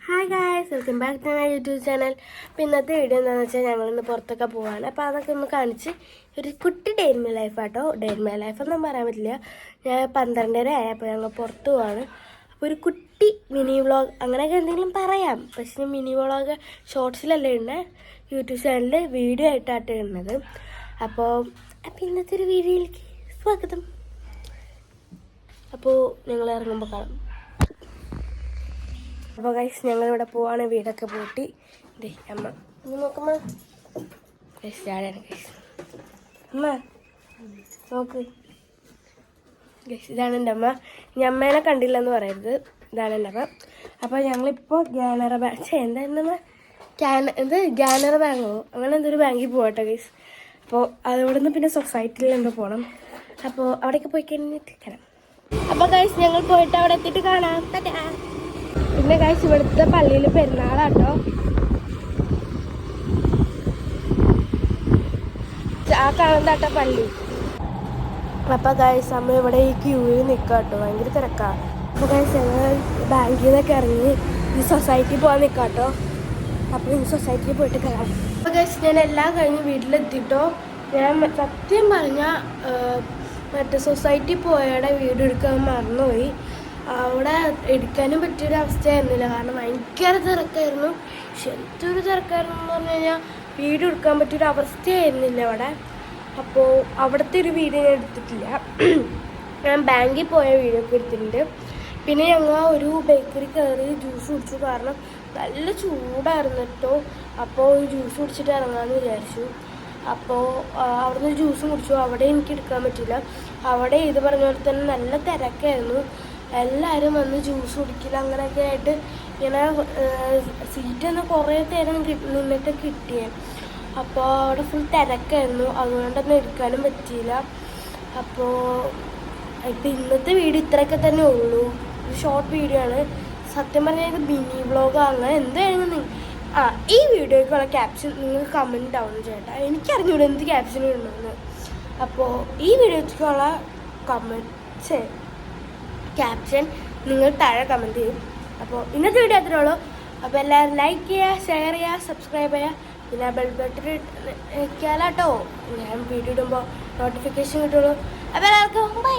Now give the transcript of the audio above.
Hi guys, welcome back to my YouTube channel. അപ്പോൾ ഇന്നത്തെ video എന്താണെന്ന് വെച്ചാൽ ഞങ്ങളിന്ന് പുറത്തൊക്കെ പോവാണ്. അപ്പോൾ അതൊക്കെ ഒന്ന് കാണിച്ച് ഒരു കുട്ടി ഡേ ഇൻ മൈ ലൈഫ് ആട്ടോ. ഡേ ഇൻ മൈ ലൈഫ് ഒന്നും പറയാൻ പറ്റില്ല. ഞാൻ 12:30 ആയപ്പോൾ ഞങ്ങൾ പുറത്ത് പോവാണ്. അപ്പോൾ ഒരു കുട്ടി മിനി വ്ളോഗ് അങ്ങനെയൊക്കെ എന്തെങ്കിലും പറയാം. പക്ഷേ മിനി വ്ളോഗ് ഷോർട്സിലല്ലേ ഇടുന്നത്, യൂട്യൂബ് ചാനലിൽ വീഡിയോ ആയിട്ടാണ് ഇടുന്നത്. അപ്പോൾ ഇന്നത്തെ ഒരു വീഡിയോയിലേക്ക് സ്വാഗതം. അപ്പോൾ ഞങ്ങൾ ഇറങ്ങുമ്പോൾ കാണാം. അപ്പോൾ ഗൈസ് ഞങ്ങളിവിടെ പോവാണ്. വീടൊക്കെ പൂട്ടി. ഇതേ അമ്മ ഇനി നോക്കുമ്പോൾ ഗൈസ് ചാടാണ്. ഗൈസ് അമ്മ നോക്ക് ഗൈസ്, ഇതാണ് എൻ്റെ അമ്മ. ഇനി അമ്മേനെ കണ്ടില്ലെന്ന് പറയരുത്, ഇതാണ് എൻ്റെ അമ്മ. അപ്പോൾ ഞങ്ങളിപ്പോൾ ഗാനറ ബാങ്ക് എന്താ ഗാനറ ബാങ്കോ അങ്ങനെ എന്തൊരു ബാങ്കിൽ പോകട്ടെ ഗൈസ്. അപ്പോൾ അതോടെ നിന്ന് പിന്നെ സൊസൈറ്റിയിൽ എന്തോ പോകണം. അപ്പോൾ അവിടേക്ക് പോയി കഴിഞ്ഞിട്ട് കാണാം. അപ്പോൾ ഗൈസ് ഞങ്ങൾ പോയിട്ട് അവിടെ എത്തിയിട്ട് കാണാം. പിന്നെ ഗൈസ് ഇവിടുത്തെ പള്ളിയിൽ പെരുന്നാളാട്ടോ. ആ കാണുന്നതാട്ടോ പള്ളി. അപ്പൊ ഗൈസ് അമ്മ ഇവിടെ ഈ ക്യൂവിൽ നിൽക്കാട്ടോ, ഭയങ്കര തിരക്കാണ്. അപ്പൊ ഗൈസ് ഞങ്ങൾ ബാങ്കിൽ നിന്നൊക്കെ ഇറങ്ങി ഈ സൊസൈറ്റി പോകാൻ നിൽക്കാട്ടോ. അപ്പൊ ഈ സൊസൈറ്റിയിൽ പോയിട്ട് കാണാം. അപ്പൊ ഗൈസ് ഞാൻ എല്ലാം കഴിഞ്ഞ് വീട്ടിലെത്തിട്ടോ. ഞാൻ സത്യം പറഞ്ഞാൽ മറ്റേ സൊസൈറ്റി പോയവിടെ വീഡിയോ എടുക്കാൻ മറന്നുപോയി. അവിടെ എടുക്കാനും പറ്റിയൊരു അവസ്ഥയായിരുന്നില്ല, കാരണം ഭയങ്കര തിരക്കായിരുന്നു. പക്ഷെ എന്തൊരു തിരക്കായിരുന്നു എന്ന് പറഞ്ഞു കഴിഞ്ഞാൽ വീഡിയോ എടുക്കാൻ പറ്റിയൊരു അവസ്ഥയായിരുന്നില്ല അവിടെ. അപ്പോൾ അവിടുത്തെ ഒരു വീഡിയോ ഞാൻ എടുത്തിട്ടില്ല. ഞാൻ ബാങ്കിൽ പോയ വീഡിയോ ഒക്കെ എടുത്തിട്ടുണ്ട്. പിന്നെ ഞങ്ങൾ ഒരു ബേക്കറി കയറി ജ്യൂസ് കുടിച്ചു, കാരണം നല്ല ചൂടായിരുന്നു കേട്ടോ. അപ്പോൾ ജ്യൂസ് കുടിച്ചിട്ട് ഇറങ്ങാമെന്ന് വിചാരിച്ചു. അപ്പോൾ അവിടുന്ന് ജ്യൂസും കുടിച്ചു. അവിടെ എനിക്ക് എടുക്കാൻ പറ്റില്ല. അവിടെ ഇത് പറഞ്ഞ പോലെ തന്നെ നല്ല തിരക്കായിരുന്നു. എല്ലാവരും വന്ന് ജ്യൂസ് കുടിക്കില്ല അങ്ങനെയൊക്കെ ആയിട്ട് ഇങ്ങനെ സീറ്റ് തന്നെ കുറേ നേരം നിന്നിട്ട് കിട്ടിയേ. അപ്പോൾ അവിടെ ഫുൾ തിരക്കായിരുന്നു, അതുകൊണ്ടൊന്നും എടുക്കാനും പറ്റിയില്ല. അപ്പോൾ ഇപ്പം ഇന്നത്തെ വീഡിയോ ഇത്രയൊക്കെ തന്നെ ഉള്ളൂ. ഒരു ഷോർട്ട് വീഡിയോ ആണ്. സത്യം പറഞ്ഞാൽ ഇത് മിനി വ്ളോഗ് അങ്ങനെ എന്തായിരുന്നു. ഈ വീഡിയോയ്ക്കുള്ള ക്യാപ്ഷൻ നിങ്ങൾ കമൻറ്റ് ഡൗൺ ചെയ്യട്ടെ. എനിക്കറിഞ്ഞൂടെ എന്ത് ക്യാപ്ഷൻ ഇടണമെന്ന്. അപ്പോൾ ഈ വീഡിയോയ്ക്കുള്ള ക്യാപ്ഷൻ നിങ്ങൾ താഴെ കമൻറ്റ് ചെയ്യും. അപ്പോൾ ഇന്നത്തെ വീഡിയോ അത്രേ ഉള്ളൂ. അപ്പോൾ എല്ലാവരും ലൈക്ക് ചെയ്യുക, ഷെയർ ചെയ്യുക, സബ്സ്ക്രൈബ് ചെയ്യുക. പിന്നെ ബെൽ ബട്ടൺ വയ്ക്കാലാട്ടോ, ഞാൻ വീഡിയോ ഇടുമ്പോൾ നോട്ടിഫിക്കേഷൻ കിട്ടുള്ളൂ. അപ്പോൾ എല്ലാവർക്കും ബൈ.